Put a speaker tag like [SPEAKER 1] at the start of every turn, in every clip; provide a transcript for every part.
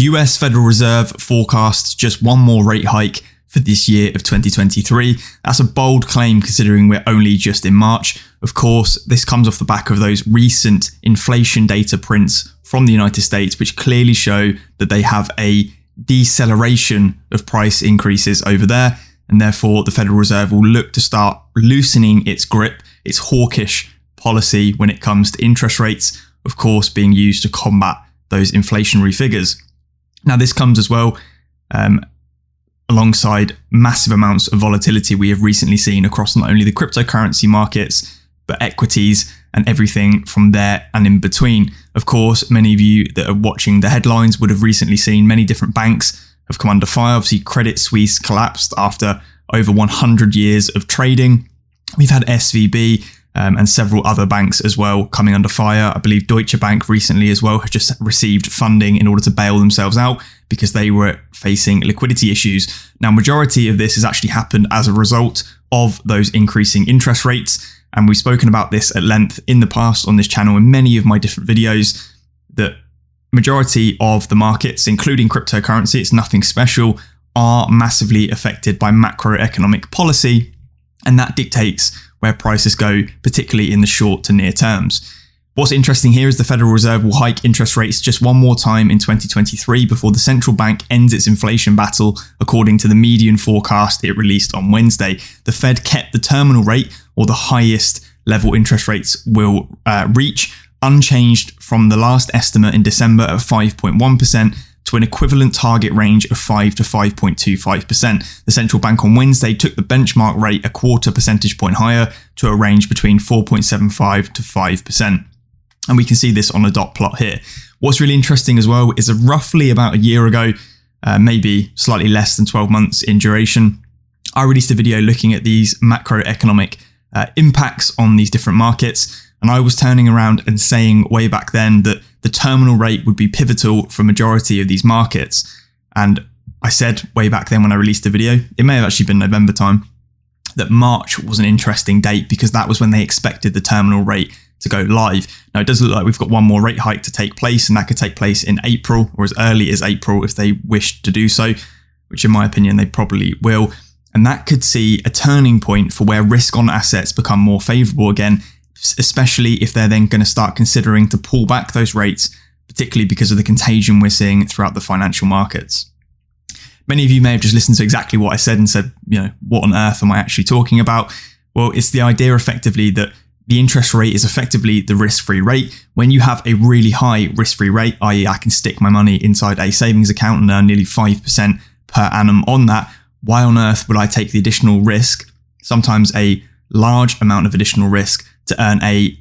[SPEAKER 1] US Federal Reserve forecasts just one more rate hike for this year of 2023. That's a bold claim considering we're only just in March. Of course, this comes off the back of those recent inflation data prints from the United States, which clearly show that they have a deceleration of price increases over there. And therefore, the Federal Reserve will look to start loosening its grip, its hawkish policy when it comes to interest rates, of course, being used to combat those inflationary figures. Now, this comes as well alongside massive amounts of volatility we have recently seen across not only the cryptocurrency markets, but equities and everything from there and in between. Of course, many of you that are watching the headlines would have recently seen many different banks have come under fire. Obviously, Credit Suisse collapsed after over 100 years of trading. We've had SVB and several other banks as well coming under fire. I believe Deutsche Bank recently as well has just received funding in order to bail themselves out because they were facing liquidity issues. Now, majority of this has actually happened as a result of those increasing interest rates. And we've spoken about this at length in the past on this channel in many of my different videos, that majority of the markets, including cryptocurrency, it's nothing special, are massively affected by macroeconomic policy. And that dictates where prices go, particularly in the short to near terms. What's interesting here is the Federal Reserve will hike interest rates just one more time in 2023 before the central bank ends its inflation battle, according to the median forecast it released on Wednesday. The Fed kept the terminal rate, or the highest level interest rates will reach, unchanged from the last estimate in December of 5.1%, to an equivalent target range of 5 to 5.25%. The central bank on Wednesday took the benchmark rate a quarter percentage point higher to a range between 4.75 to 5%. And we can see this on a dot plot here. What's really interesting as well is roughly about a year ago, maybe slightly less than 12 months in duration, I released a video looking at these macroeconomic impacts on these different markets. And I was turning around and saying way back then that the terminal rate would be pivotal for a majority of these markets. And I said way back then when I released the video, it may have actually been November time, that March was an interesting date because that was when they expected the terminal rate to go live. Now, it does look like we've got one more rate hike to take place, and that could take place in April or as early as April if they wish to do so, which in my opinion, they probably will. And that could see a turning point for where risk on assets become more favorable again, especially if they're then going to start considering to pull back those rates, particularly because of the contagion we're seeing throughout the financial markets. Many of you may have just listened to exactly what I said and said, what on earth am I actually talking about? Well, it's the idea effectively that the interest rate is effectively the risk-free rate. When you have a really high risk-free rate, i.e. I can stick my money inside a savings account and earn nearly 5% per annum on that, why on earth would I take the additional risk, sometimes a large amount of additional risk, to earn a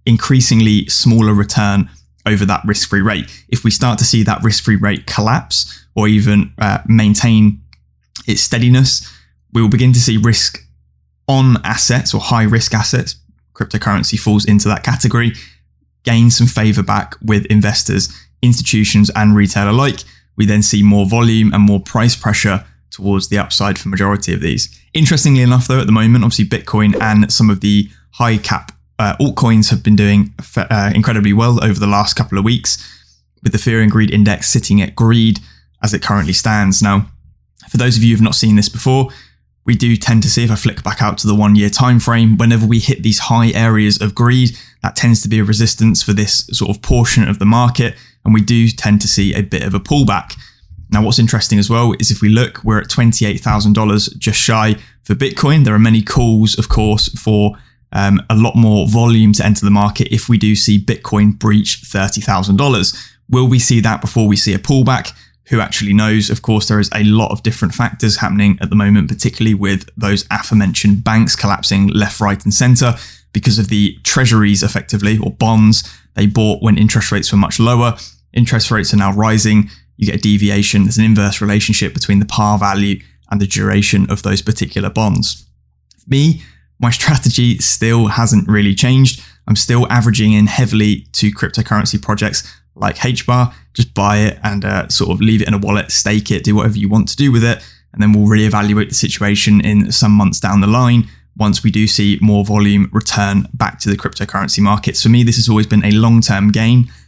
[SPEAKER 1] increasingly smaller return over that risk-free rate? If we start to see that risk-free rate collapse or even maintain its steadiness, we will begin to see risk on assets or high-risk assets, cryptocurrency falls into that category, gain some favor back with investors, institutions and retail alike. We then see more volume and more price pressure towards the upside for majority of these. Interestingly enough, though, at the moment, obviously Bitcoin and some of the high cap altcoins have been doing incredibly well over the last couple of weeks, with the Fear and Greed Index sitting at greed as it currently stands. Now, for those of you who have not seen this before, we do tend to see, if I flick back out to the 1 year time frame, whenever we hit these high areas of greed, that tends to be a resistance for this sort of portion of the market, and we do tend to see a bit of a pullback. Now, what's interesting as well is if we look, we're at $28,000 just shy for Bitcoin. There are many calls, of course, for a lot more volume to enter the market if we do see Bitcoin breach $30,000. Will we see that before we see a pullback? Who actually knows? Of course, there is a lot of different factors happening at the moment, particularly with those aforementioned banks collapsing left, right and center because of the treasuries effectively, or bonds they bought when interest rates were much lower. Interest rates are now rising. You get a deviation. There's an inverse relationship between the par value and the duration of those particular bonds. For me, my strategy still hasn't really changed. I'm still averaging in heavily to cryptocurrency projects like HBAR. Just buy it and sort of leave it in a wallet, stake it, do whatever you want to do with it. And then we'll reevaluate the situation in some months down the line once we do see more volume return back to the cryptocurrency markets. For me, this has always been a long-term gain,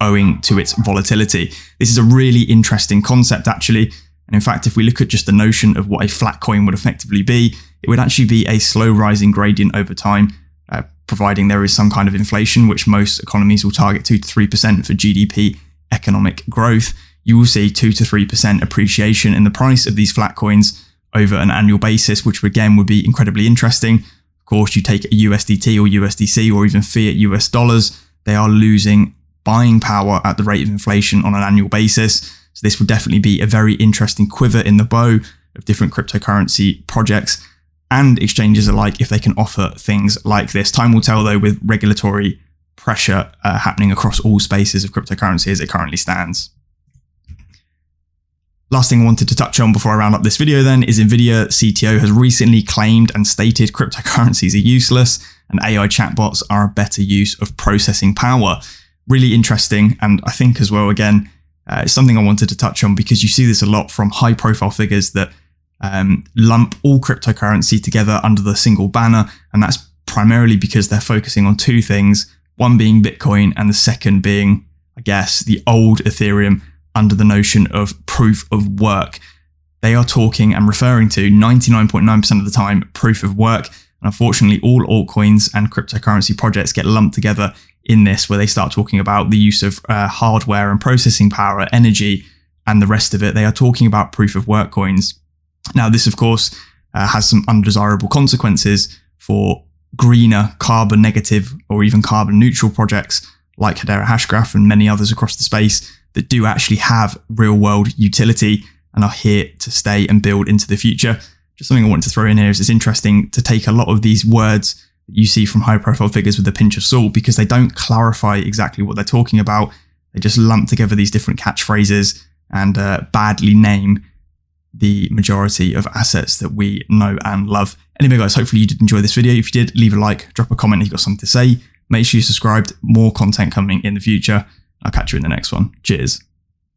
[SPEAKER 1] owing to its volatility. This is a really interesting concept, actually. And in fact, if we look at just the notion of what a flat coin would effectively be, it would actually be a slow rising gradient over time, providing there is some kind of inflation, which most economies will target 2 to 3% for GDP economic growth. You will see 2 to 3% appreciation in the price of these flat coins over an annual basis, which again would be incredibly interesting. Of course, you take a USDT or USDC or even fiat US dollars, they are losing buying power at the rate of inflation on an annual basis. So this would definitely be a very interesting quiver in the bow of different cryptocurrency projects and exchanges alike if they can offer things like this. Time will tell, though, with regulatory pressure happening across all spaces of cryptocurrency as it currently stands. Last thing I wanted to touch on before I round up this video then is Nvidia CTO has recently claimed and stated cryptocurrencies are useless and AI chatbots are a better use of processing power. Really interesting, and I think as well, again, it's something I wanted to touch on because you see this a lot from high profile figures that lump all cryptocurrency together under the single banner, and that's primarily because they're focusing on two things, one being Bitcoin and the second being, I guess, the old Ethereum under the notion of proof of work. They are talking and referring to 99.9% of the time proof of work, and unfortunately all altcoins and cryptocurrency projects get lumped together in this, where they start talking about the use of hardware and processing power, energy, and the rest of it. They are talking about proof of work coins. Now, this, of course, has some undesirable consequences for greener, carbon negative, or even carbon neutral projects like Hedera Hashgraph and many others across the space that do actually have real world utility and are here to stay and build into the future. Just something I wanted to throw in here is it's interesting to take a lot of these words that you see from high profile figures with a pinch of salt because they don't clarify exactly what they're talking about. They just lump together these different catchphrases and badly name the majority of assets that we know and love. Anyway, guys, hopefully you did enjoy this video. If you did, leave a like, drop a comment if you've got something to say. Make sure you subscribed. More content coming in the future. I'll catch you in the next one. Cheers.